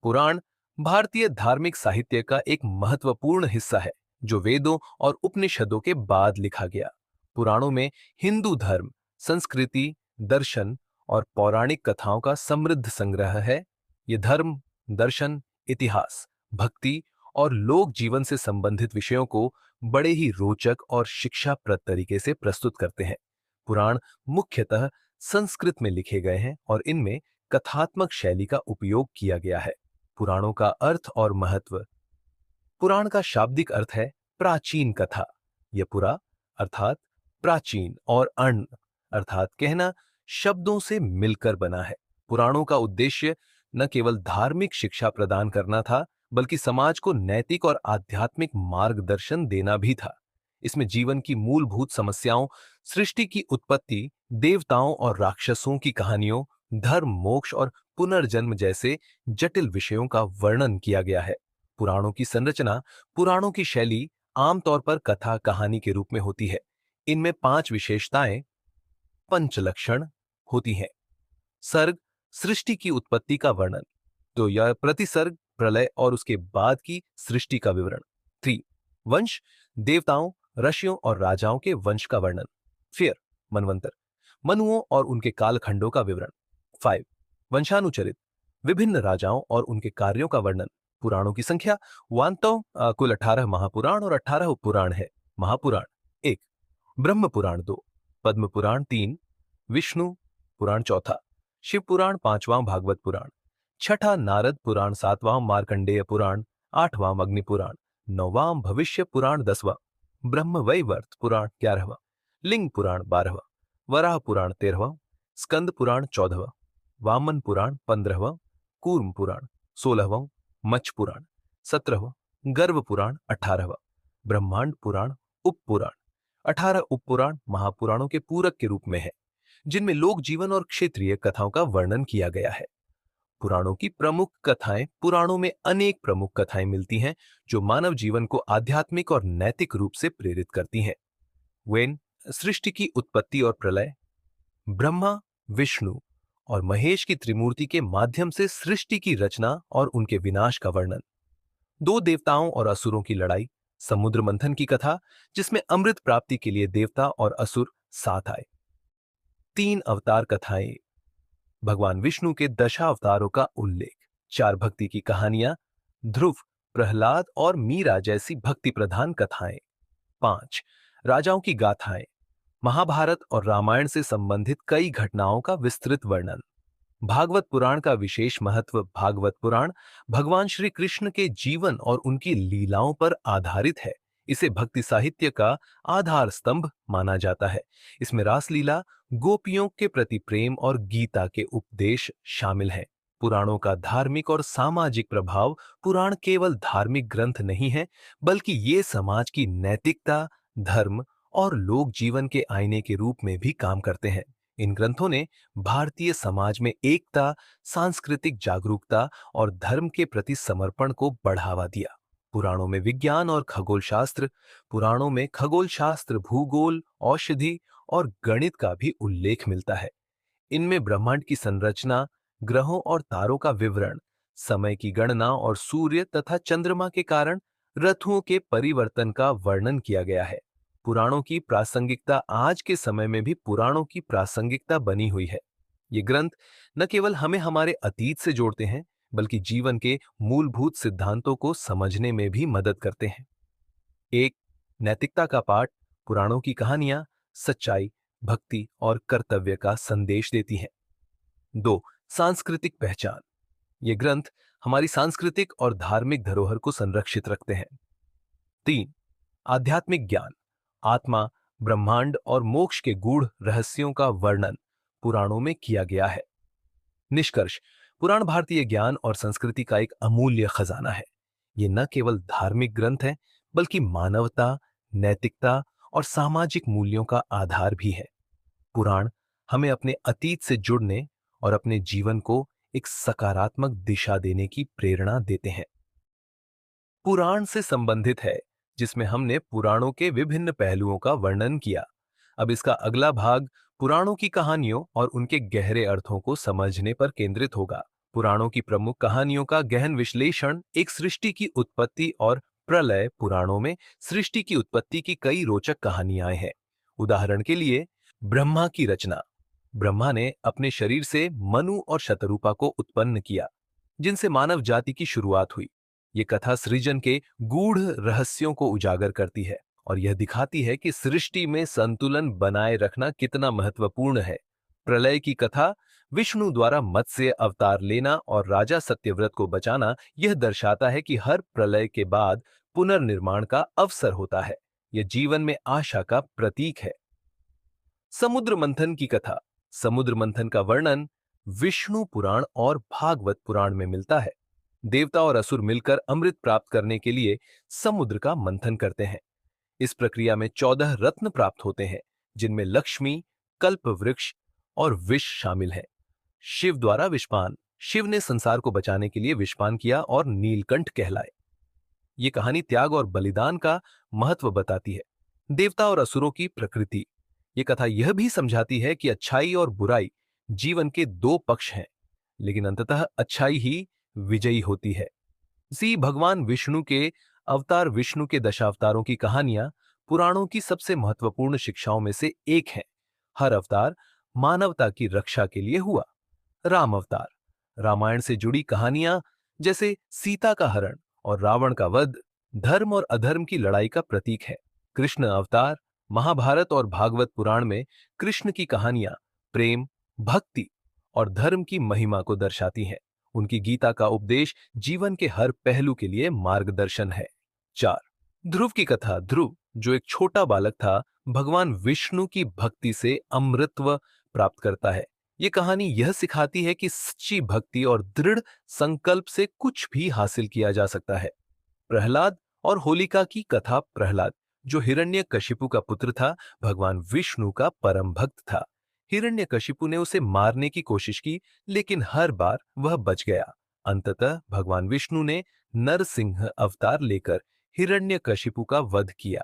पुराण भारतीय धार्मिक साहित्य का एक महत्वपूर्ण हिस्सा है जो वेदों और उपनिषदों के बाद लिखा गया। पुराणों में हिंदू धर्म, संस्कृति, दर्शन और पौराणिक कथाओं का समृद्ध संग्रह है। ये धर्म, दर्शन, इतिहास, भक्ति और लोक जीवन से संबंधित विषयों को बड़े ही रोचक और शिक्षाप्रद तरीके से प्रस्तुत करते हैं। पुराण मुख्यतः संस्कृत में लिखे गए हैं और इनमें कथात्मक शैली का उपयोग किया गया है। पुराणों का अर्थ और महत्व। पुराण का शाब्दिक अर्थ है प्राचीन कथा। यह पुरा अर्थात प्राचीन और अण अर्थात कहना शब्दों से मिलकर बना है। पुराणों का उद्देश्य न केवल धार्मिक शिक्षा प्रदान करना था, बल्कि समाज को नैतिक और आध्यात्मिक मार्गदर्शन देना भी था। इसमें जीवन की मूलभूत समस्याओं, सृष्टि की उत्पत्ति, देवताओं और राक्षसों की कहानियों, धर्म, मोक्ष और पुनर्जन्म जैसे जटिल विषयों का वर्णन किया गया है। पुराणों की संरचना। पुराणों की शैली आमतौर पर कथा कहानी के रूप में होती है। इनमें 5 विशेषताएं, पंचलक्षण होती हैं। सर्ग, सृष्टि की उत्पत्ति का वर्णन। तो यह प्रतिसर्ग, प्रलय और उसके बाद की सृष्टि का विवरण। 3, वंश, देवताओं, ऋषियों और राजाओं के वंश का वर्णन। फिर मनवंतर, मनुओं और उनके कालखंडों का विवरण। 5, वंशानुचरित, विभिन्न राजाओं और उनके कार्यों का वर्णन। पुराणों की संख्या वास्तव कुल 18 महापुराण और 18 उपपुराण है। महापुराण 1, ब्रह्म पुराण 2, पद्म पुराण 3, विष्णु पुराण 4, शिव पुराण 5वां, भागवत पुराण 6, नारद पुराण 7वां, मार्कंडेय पुराण 8वां, अग्नि पुराण 9वां, भविष्य पुराण 10वां, ब्रह्म वैवर्त पुराण 11वां, लिंग पुराण 12वां, वराह पुराण 13वां, स्कंद पुराण 14वां, वामन पुराण 15वां, कूर्म पुराण 16वां, मच्छ पुराण 17वां, गर्भ पुराण 18वां, ब्रह्मांड पुराण उपपुराण। 18 उपपुराण महापुराणों के पूरक के रूप में है, जिनमें लोक जीवन और क्षेत्रीय कथाओं का वर्णन किया गया है। पुराणों की प्रमुख कथाएं। पुराणों में अनेक प्रमुख कथाएं मिलती हैं जो मानव जीवन को आध्यात्मिक और नैतिक रूप से प्रेरित करती हैं। वेन, सृष्टि की उत्पत्ति और प्रलय। ब्रह्मा, विष्णु और महेश की त्रिमूर्ति के माध्यम से सृष्टि की रचना और उनके विनाश का वर्णन। 2 देवताओं और असुरों की लड़ाई। समुद्र मंथन की कथा, जिसमें अमृत प्राप्ति के लिए देवता और असुर साथ आए। 3 अवतार कथाएं। भगवान विष्णु के दशावतारों का उल्लेख। 4 भक्ति की कहानियां। ध्रुव, प्रहलाद और मीरा जैसी भक्ति प्रधान कथाएं। 5 राजाओं की गाथाएं। महाभारत और रामायण से संबंधित कई घटनाओं का विस्तृत वर्णन। भागवत पुराण का विशेष महत्व। भागवत पुराण भगवान श्री कृष्ण के जीवन और उनकी लीलाओं पर आधारित है। इसे भक्ति साहित्य का आधार स्तंभ माना जाता है। इसमें रासलीला, गोपियों के प्रति प्रेम और गीता के उपदेश शामिल हैं। पुराणों का धार्मिक और सामाजिक प्रभाव। पुराण केवल धार्मिक ग्रंथ नहीं है, बल्कि ये समाज की नैतिकता, धर्म और लोक जीवन के आईने के रूप में भी काम करते हैं। इन ग्रंथों ने भारतीय समाज में एकता, सांस्कृतिक जागरूकता और धर्म के प्रति समर्पण को बढ़ावा दिया। पुराणों में विज्ञान और खगोल शास्त्र। पुराणों में खगोल शास्त्र, भूगोल, औषधि और गणित का भी उल्लेख मिलता है। इनमें ब्रह्मांड की संरचना, ग्रहों और तारों का विवरण, समय की गणना और सूर्य तथा चंद्रमा के कारण ऋतुओं के परिवर्तन का वर्णन किया गया है। पुराणों की प्रासंगिकता। आज के समय में भी पुराणों की प्रासंगिकता बनी हुई है। ये ग्रंथ न केवल हमें हमारे अतीत से जोड़ते हैं, बल्कि जीवन के मूलभूत सिद्धांतों को समझने में भी मदद करते हैं। 1 नैतिकता का पाठ। पुराणों की कहानियां सच्चाई, भक्ति और कर्तव्य का संदेश देती हैं। 2 सांस्कृतिक पहचान। ये ग्रंथ हमारी सांस्कृतिक और धार्मिक धरोहर को संरक्षित रखते हैं। 3 आध्यात्मिक ज्ञान। आत्मा, ब्रह्मांड और मोक्ष के गूढ़ रहस्यों का वर्णन पुराणों में किया गया है। निष्कर्ष। पुराण भारतीय ज्ञान और संस्कृति का एक अमूल्य खजाना है। ये न केवल धार्मिक ग्रंथ है, बल्कि मानवता, नैतिकता और सामाजिक मूल्यों का आधार भी है। पुराण हमें अपने अतीत से जुड़ने और अपने जीवन को एक सकारात्मक दिशा देने की प्रेरणा देते हैं। पुराण से संबंधित है, जिसमें हमने पुराणों के विभिन्न पहलुओं का वर्णन किया। अब इसका अगला भाग पुराणों की कहानियों और उनके गहरे अर्थों को समझने पर केंद्रित होगा। पुराणों की प्रमुख कहानियों का गहन विश्लेषण एक सृष्टि की उत्पत्ति और प्रलय। पुराणों में सृष्टि की उत्पत्ति की कई रोचक कहानियां हैं। उदाहरण के लिए ब्रह्मा की रचना। ब्रह्मा ने अपने शरीर से मनु और शतरूपा को उत्पन्न किया, जिनसे मानव जाति की शुरुआत हुई। ये कथा सृजन के गूढ़ रहस्यों को उजागर करती है और यह दिखाती है कि सृष्टि में संतुलन बनाए रखना कितना महत्वपूर्ण है। प्रलय की कथा, विष्णु द्वारा मत्स्य अवतार लेना और राजा सत्यव्रत को बचाना, यह दर्शाता है कि हर प्रलय के बाद पुनर्निर्माण का अवसर होता है। यह जीवन में आशा का प्रतीक है। समुद्र मंथन की कथा। समुद्र मंथन का वर्णन विष्णु पुराण और भागवत पुराण में मिलता है। देवता और असुर मिलकर अमृत प्राप्त करने के लिए समुद्र का मंथन करते हैं। इस प्रक्रिया में 14 रत्न प्राप्त होते हैं, जिनमें लक्ष्मी, कल्प वृक्ष और विष शामिल है। शिव द्वारा विषपान। शिव ने संसार को बचाने के लिए विषपान किया और नीलकंठ कहलाए। ये कहानी त्याग और बलिदान का महत्व बताती है। देवता और असुरों की प्रकृति। ये कथा यह भी समझाती है कि अच्छाई और बुराई जीवन के दो पक्ष हैं, लेकिन अंततः अच्छाई ही विजयी होती है। भगवान विष्णु के अवतार। विष्णु के दशावतारों की कहानियां पुराणों की सबसे महत्वपूर्ण शिक्षाओं में से एक है। हर अवतार मानवता की रक्षा के लिए हुआ। राम अवतार। रामायण से जुड़ी कहानियां जैसे सीता का हरण और रावण का वध धर्म और अधर्म की लड़ाई का प्रतीक है। कृष्ण अवतार। महाभारत और भागवत पुराण में कृष्ण की कहानियां प्रेम, भक्ति और धर्म की महिमा को दर्शाती हैं। उनकी गीता का उपदेश जीवन के हर पहलू के लिए मार्गदर्शन है। 4, ध्रुव की कथा। ध्रुव, जो एक छोटा बालक था, भगवान विष्णु की भक्ति से अमृतत्व प्राप्त करता है। ये कहानी यह सिखाती है कि सच्ची भक्ति और दृढ़ संकल्प से कुछ भी हासिल किया जा सकता है। प्रहलाद और होलिका की कथा। प्रहलाद, जो हिरण्यकशिपु का पुत्र था, भगवान विष्णु का परम भक्त था। हिरण्यकशिपु ने उसे मारने की कोशिश की, लेकिन हर बार वह बच गया। अंततः भगवान विष्णु ने नरसिंह अवतार लेकर हिरण्यकशिपु का वध किया।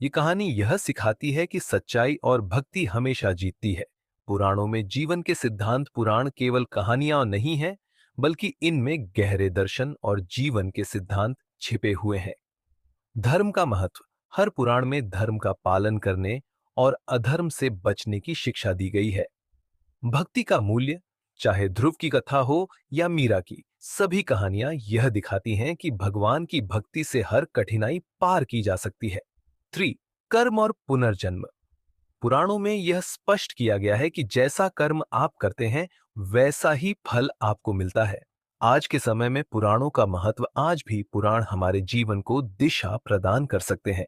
ये कहानी यह सिखाती है कि सच्चाई और भक्ति हमेशा जीतती है। पुराणों में जीवन के सिद्धांत। पुराण केवल कहानियां नहीं हैं, बल्कि इनमें गहरे दर्शन और जीवन के सिद्धांत छिपे हुए हैं। धर्म का महत्व। हर पुराण में धर्म का पालन करने और अधर्म से बचने की शिक्षा दी गई है। भक्ति का मूल्य, चाहे ध्रुव की कथा हो या मीरा की, सभी कहानियां यह दिखाती हैं कि भगवान की भक्ति से हर कठिनाई पार की जा सकती है। 3, कर्म और पुनर्जन्म। पुराणों में यह स्पष्ट किया गया है कि जैसा कर्म आप करते हैं, वैसा ही फल आपको मिलता है। आज के समय में पुराणों का महत्व। आज भी पुराण हमारे जीवन को दिशा प्रदान कर सकते हैं।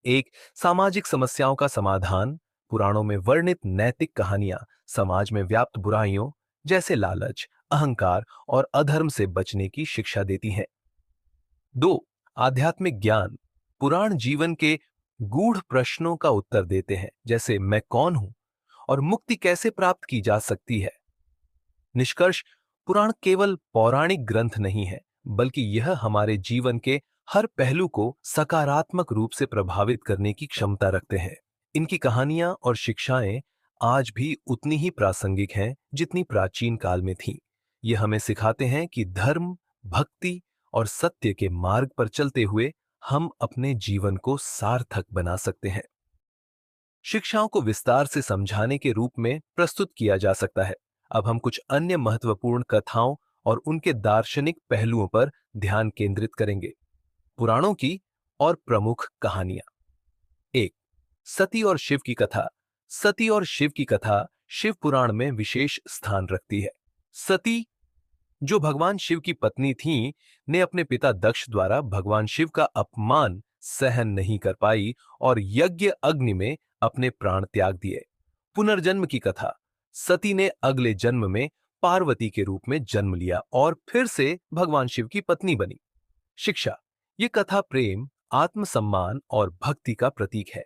एक, सामाजिक समस्याओं का समाधान। पुराणों में वर्णित नैतिक कहानियां समाज में व्याप्त बुराइयों जैसे लालच, अहंकार और अधर्म से बचने की शिक्षा देती हैं। 2, आध्यात्मिक ज्ञान। पुराण जीवन के गूढ़ प्रश्नों का उत्तर देते हैं, जैसे मैं कौन हूं और मुक्ति कैसे प्राप्त की जा सकती है। निष्कर्ष, पुराण केवल पौराणिक ग्रंथ नहीं है, बल्कि यह हमारे जीवन के हर पहलू को सकारात्मक रूप से प्रभावित करने की क्षमता रखते हैं। इनकी कहानियां और शिक्षाएं आज भी उतनी ही प्रासंगिक हैं जितनी प्राचीन काल में थीं। ये हमें सिखाते हैं कि धर्म, भक्ति और सत्य के मार्ग पर चलते हुए हम अपने जीवन को सार्थक बना सकते हैं। शिक्षाओं को विस्तार से समझाने के रूप में प्रस्तुत किया जा सकता है। अब हम कुछ अन्य महत्वपूर्ण कथाओं और उनके दार्शनिक पहलुओं पर ध्यान केंद्रित करेंगे। पुराणों की और प्रमुख कहानियां। 1, सती और शिव की कथा। सती और शिव की कथा शिव पुराण में विशेष स्थान रखती है। सती, जो भगवान शिव की पत्नी थीं, ने अपने पिता दक्ष द्वारा भगवान शिव का अपमान सहन नहीं कर पाई और यज्ञ अग्नि में अपने प्राण त्याग दिए। पुनर्जन्म की कथा। सती ने अगले जन्म में पार्वती के रूप में जन्म लिया और फिर से भगवान शिव की पत्नी बनी। शिक्षा। ये कथा प्रेम, आत्मसम्मान और भक्ति का प्रतीक है।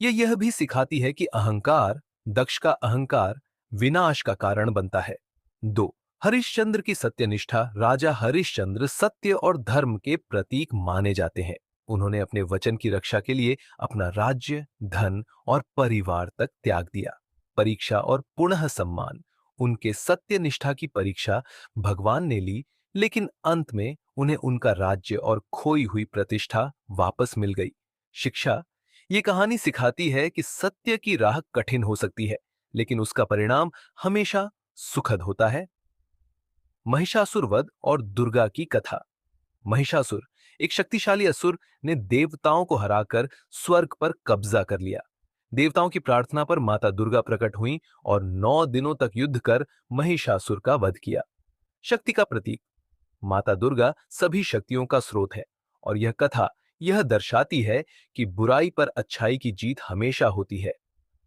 यह भी सिखाती है कि अहंकार, दक्ष का अहंकार, विनाश का कारण बनता है। 2, हरिश्चंद्र की सत्यनिष्ठा। राजा हरिश्चंद्र सत्य और धर्म के प्रतीक माने जाते हैं। उन्होंने अपने वचन की रक्षा के लिए अपना राज्य, धन और परिवार तक त्याग दिया। परीक्षा और पुनः सम्मान। उनके सत्य निष्ठा की परीक्षा भगवान ने ली, लेकिन अंत में उन्हें उनका राज्य और खोई हुई प्रतिष्ठा वापस मिल गई। शिक्षा। ये कहानी सिखाती है कि सत्य की राह कठिन हो सकती है, लेकिन उसका परिणाम हमेशा सुखद होता है। महिषासुर वध और दुर्गा की कथा। महिषासुर, एक शक्तिशाली असुर, ने देवताओं को हराकर स्वर्ग पर कब्जा कर लिया। देवताओं की प्रार्थना पर माता दुर्गा प्रकट हुई और 9 दिनों तक युद्ध कर महिषासुर का वध किया। शक्ति का प्रतीक। माता दुर्गा सभी शक्तियों का स्रोत है और यह कथा यह दर्शाती है कि बुराई पर अच्छाई की जीत हमेशा होती है।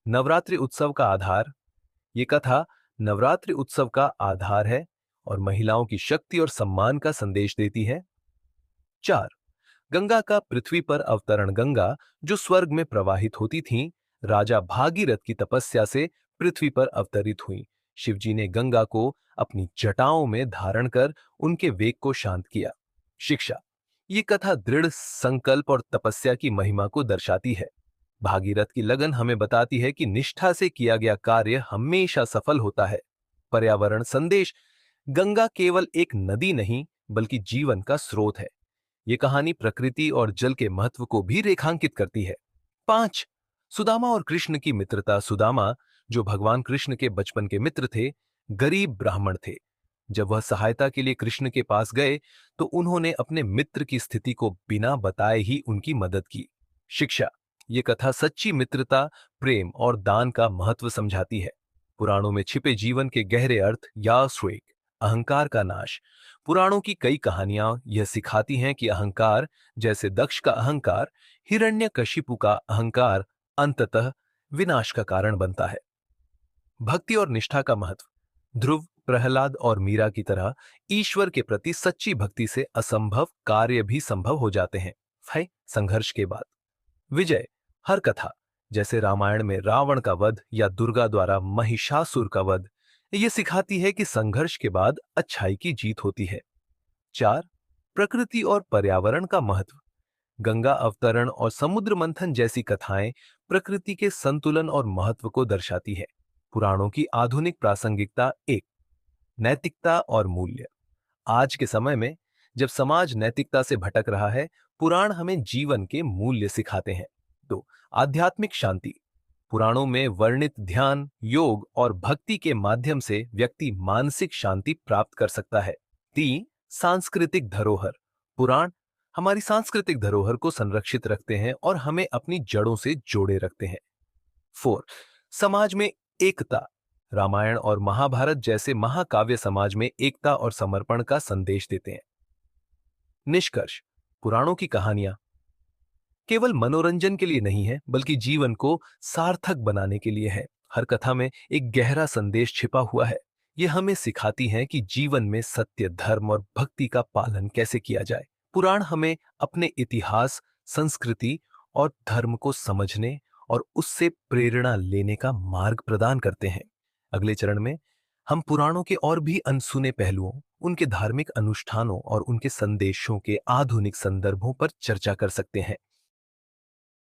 नवरात्रि उत्सव का आधार। ये कथा नवरात्रि उत्सव का आधार है और महिलाओं की शक्ति और सम्मान का संदेश देती है। 4. गंगा का पृथ्वी पर अवतरण। गंगा, जो स्वर्ग में प्रवाहित होती थीं, राजा भागीरथ की तपस्या से पृथ्वी पर अवतरित हुईं। शिवजी ने गंगा को अपनी जटाओं में धारण कर उनके वेग को शांत किया। शिक्षा। ये कथा दृढ़ संकल्प और तपस्या की महिमा को दर्शाती है। भागीरथ की लगन हमें बताती है कि निष्ठा से किया गया कार्य हमेशा सफल होता है। पर्यावरण संदेश। गंगा केवल एक नदी नहीं, बल्कि जीवन का स्रोत है। ये कहानी प्रकृति और जल के महत्व को भी रेखांकित करती है। 5. सुदामा और कृष्ण की मित्रता। सुदामा, जो भगवान कृष्ण के बचपन के मित्र थे, गरीब ब्राह्मण थे। जब वह सहायता के लिए कृष्ण के पास गए, तो उन्होंने अपने मित्र की स्थिति को बिना बताए ही उनकी मदद की। शिक्षा। ये कथा सच्ची मित्रता, प्रेम और दान का महत्व समझाती है। पुराणों में छिपे जीवन के गहरे अर्थ। या श्वेक, अहंकार का नाश। पुराणों की कई कहानियां यह सिखाती हैं कि अहंकार, जैसे दक्ष का अहंकार, हिरण्यकशिपु का अहंकार, अंततः विनाश का कारण बनता है। भक्ति और निष्ठा का महत्व। ध्रुव, प्रहलाद और मीरा की तरह ईश्वर के प्रति सच्ची भक्ति से असंभव कार्य भी संभव हो जाते हैं। संघर्ष के बाद विजय। हर कथा, जैसे रामायण में रावण का वध या दुर्गा द्वारा महिषासुर का वध, ये सिखाती है कि संघर्ष के बाद अच्छाई की जीत होती है। 4. प्रकृति और पर्यावरण का महत्व। गंगा अवतरण और समुद्र मंथन जैसी कथाएं प्रकृति के संतुलन और महत्व को दर्शाती है। पुराणों की आधुनिक प्रासंगिकता। 1. नैतिकता और मूल्य। आज के समय में जब समाज नैतिकता से भटक रहा है, पुराण हमें जीवन के मूल्य सिखाते हैं। 2. आध्यात्मिक शांति। पुराणों में वर्णित ध्यान, योग और भक्ति के माध्यम से व्यक्ति मानसिक शांति प्राप्त कर सकता है। 3. सांस्कृतिक धरोहर। पुराण हमारी सांस्कृतिक धरोहर को संरक्षित रखते हैं और हमें अपनी जड़ों से जोड़े रखते हैं। 4. समाज में एकता। रामायण और महाभारत जैसे महाकाव्य समाज में एकता और समर्पण का संदेश देते हैं। निष्कर्ष। पुराणों की कहानियां केवल मनोरंजन के लिए नहीं है, बल्कि जीवन को सार्थक बनाने के लिए है। हर कथा में एक गहरा संदेश छिपा हुआ है। यह हमें सिखाती है कि जीवन में सत्य, धर्म और भक्ति का पालन कैसे किया जाए। पुराण हमें अपने इतिहास, संस्कृति और धर्म को समझने और उससे प्रेरणा लेने का मार्ग प्रदान करते हैं। अगले चरण में हम पुराणों के और भी अनसुने पहलुओं, उनके धार्मिक अनुष्ठानों और उनके संदेशों के आधुनिक संदर्भों पर चर्चा कर सकते हैं।